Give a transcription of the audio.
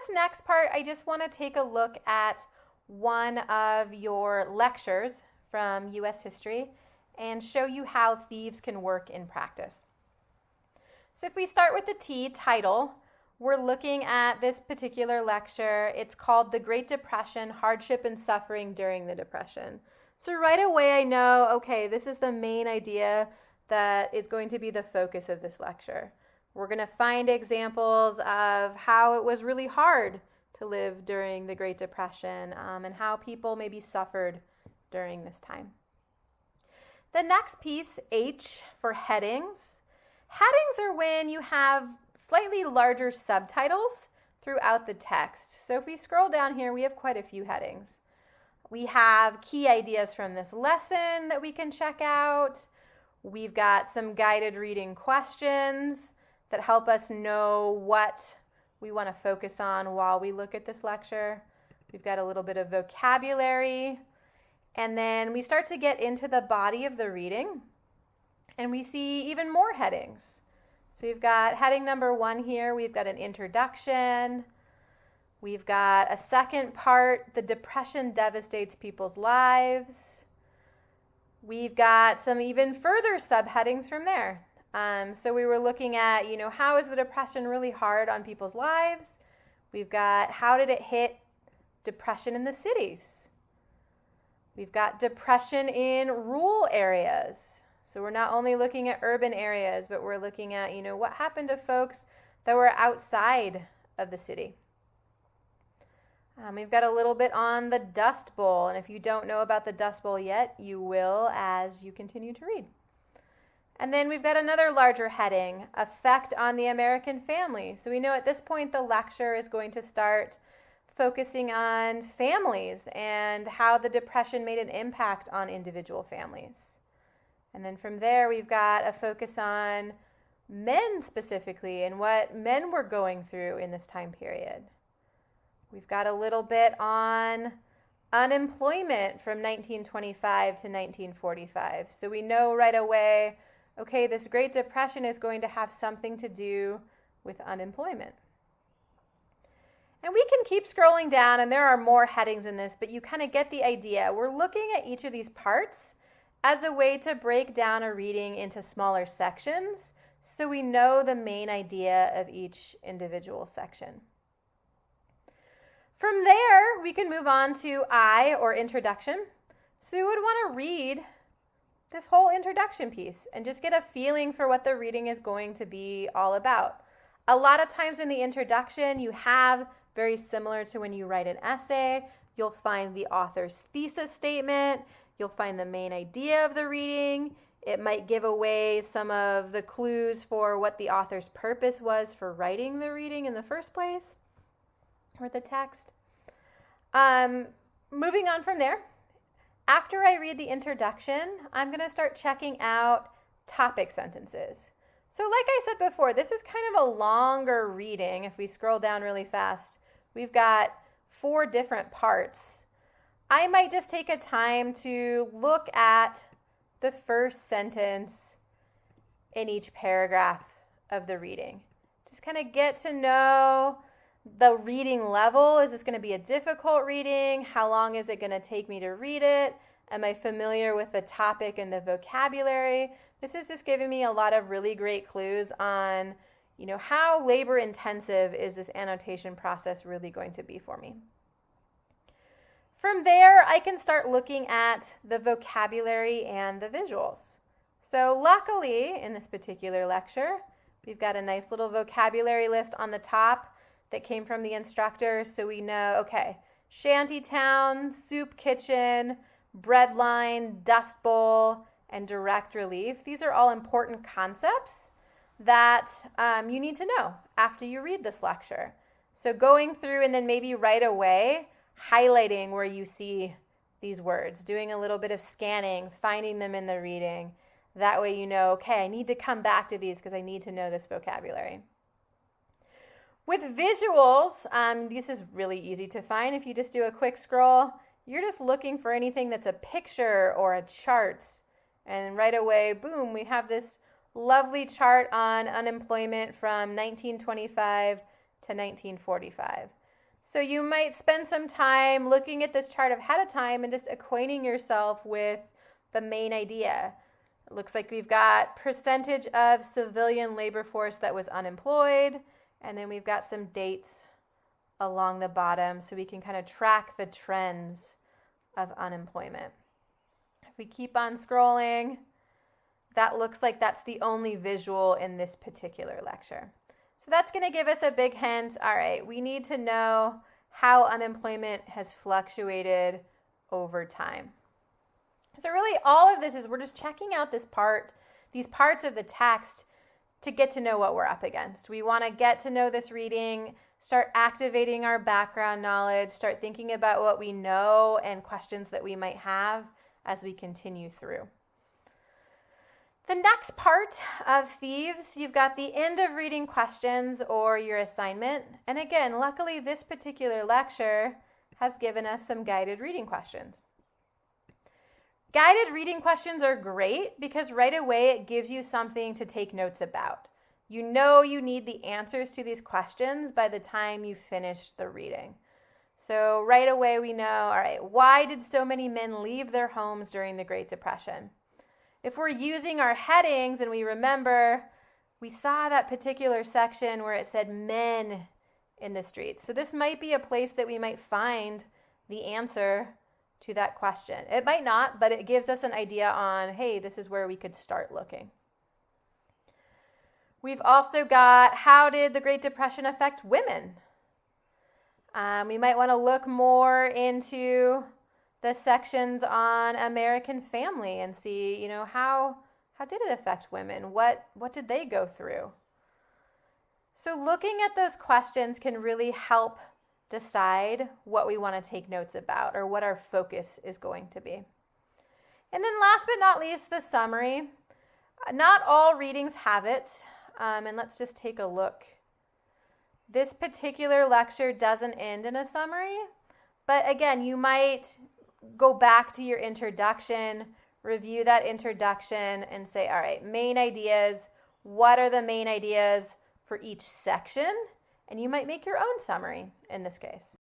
this next part, I just want to take a look at one of your lectures from U.S. history and show you how thieves can work in practice. So if we start with the T title, we're looking at this particular lecture. It's called The Great Depression, Hardship and Suffering During the Depression. So right away I know, okay, this is the main idea that is going to be the focus of this lecture. We're going to find examples of how it was really hard to live during the Great Depression and how people maybe suffered during this time. The next piece, H, for headings. Headings are when you have slightly larger subtitles throughout the text. So if we scroll down here, we have quite a few headings. We have key ideas from this lesson that we can check out. We've got some guided reading questions that help us know what we want to focus on while we look at this lecture. We've got a little bit of vocabulary. And then we start to get into the body of the reading. And we see even more headings. So we've got heading number 1 here. We've got an introduction. We've got a second part, the Depression devastates people's lives. We've got some even further subheadings from there. So we were looking at, how is the Depression really hard on people's lives? We've got how did it hit depression in the cities? We've got depression in rural areas. So we're not only looking at urban areas, but we're looking at, what happened to folks that were outside of the city. We've got a little bit on the Dust Bowl, and if you don't know about the Dust Bowl yet, you will as you continue to read. And then we've got another larger heading, effect on the American family. So we know at this point the lecture is going to start focusing on families and how the Depression made an impact on individual families. And then from there we've got a focus on men specifically and what men were going through in this time period. We've got a little bit on unemployment from 1925 to 1945. So we know right away, okay, this Great Depression is going to have something to do with unemployment. And we can keep scrolling down, and there are more headings in this, but you kind of get the idea. We're looking at each of these parts as a way to break down a reading into smaller sections so we know the main idea of each individual section. From there, we can move on to I, or introduction. So we would want to read this whole introduction piece and just get a feeling for what the reading is going to be all about. A lot of times in the introduction, you have, very similar to when you write an essay, you'll find the author's thesis statement, you'll find the main idea of the reading. It might give away some of the clues for what the author's purpose was for writing the reading in the first place, or the text. Moving on from there, after I read the introduction, I'm going to start checking out topic sentences. So like I said before, this is kind of a longer reading. If we scroll down really fast, we've got 4 different parts. I might just take a time to look at the first sentence in each paragraph of the reading. Just kind of get to know the reading level. Is this going to be a difficult reading? How long is it going to take me to read it? Am I familiar with the topic and the vocabulary? This is just giving me a lot of really great clues on, how labor intensive is this annotation process really going to be for me. From there, I can start looking at the vocabulary and the visuals. So luckily, in this particular lecture, we've got a nice little vocabulary list on the top that came from the instructor, so we know, okay, shantytown, soup kitchen, bread line, dust bowl, and direct relief. These are all important concepts that you need to know after you read this lecture. So going through and then maybe right away highlighting where you see these words, doing a little bit of scanning, finding them in the reading. That way you know, okay, I need to come back to these because I need to know this vocabulary. With visuals, this is really easy to find. If you just do a quick scroll, you're just looking for anything that's a picture or a chart. And right away, boom, we have this lovely chart on unemployment from 1925 to 1945. So you might spend some time looking at this chart ahead of time and just acquainting yourself with the main idea. It looks like we've got percentage of civilian labor force that was unemployed, and then we've got some dates along the bottom so we can kind of track the trends of unemployment. If we keep on scrolling, that looks like that's the only visual in this particular lecture. So that's going to give us a big hint. All right, we need to know how unemployment has fluctuated over time. So really all of this is we're just checking out these parts of the text to get to know what we're up against. We want to get to know this reading, start activating our background knowledge, start thinking about what we know and questions that we might have as we continue through. The next part of Thieves, you've got the end of reading questions or your assignment. And again, luckily this particular lecture has given us some guided reading questions. Guided reading questions are great because right away it gives you something to take notes about. You know you need the answers to these questions by the time you finish the reading. So right away we know, all right, why did so many men leave their homes during the Great Depression? If we're using our headings and we remember, we saw that particular section where it said men in the streets. So this might be a place that we might find the answer to that question. It might not, but it gives us an idea on, hey, this is where we could start looking. We've also got, how did the Great Depression affect women? We might want to look more into the sections on American family and see, how did it affect women? What did they go through? So looking at those questions can really help decide what we want to take notes about or what our focus is going to be. And then last but not least, the summary. Not all readings have it, and let's just take a look. This particular lecture doesn't end in a summary, but again, you might go back to your introduction, review that introduction, and say, all right, main ideas, what are the main ideas for each section? And you might make your own summary in this case.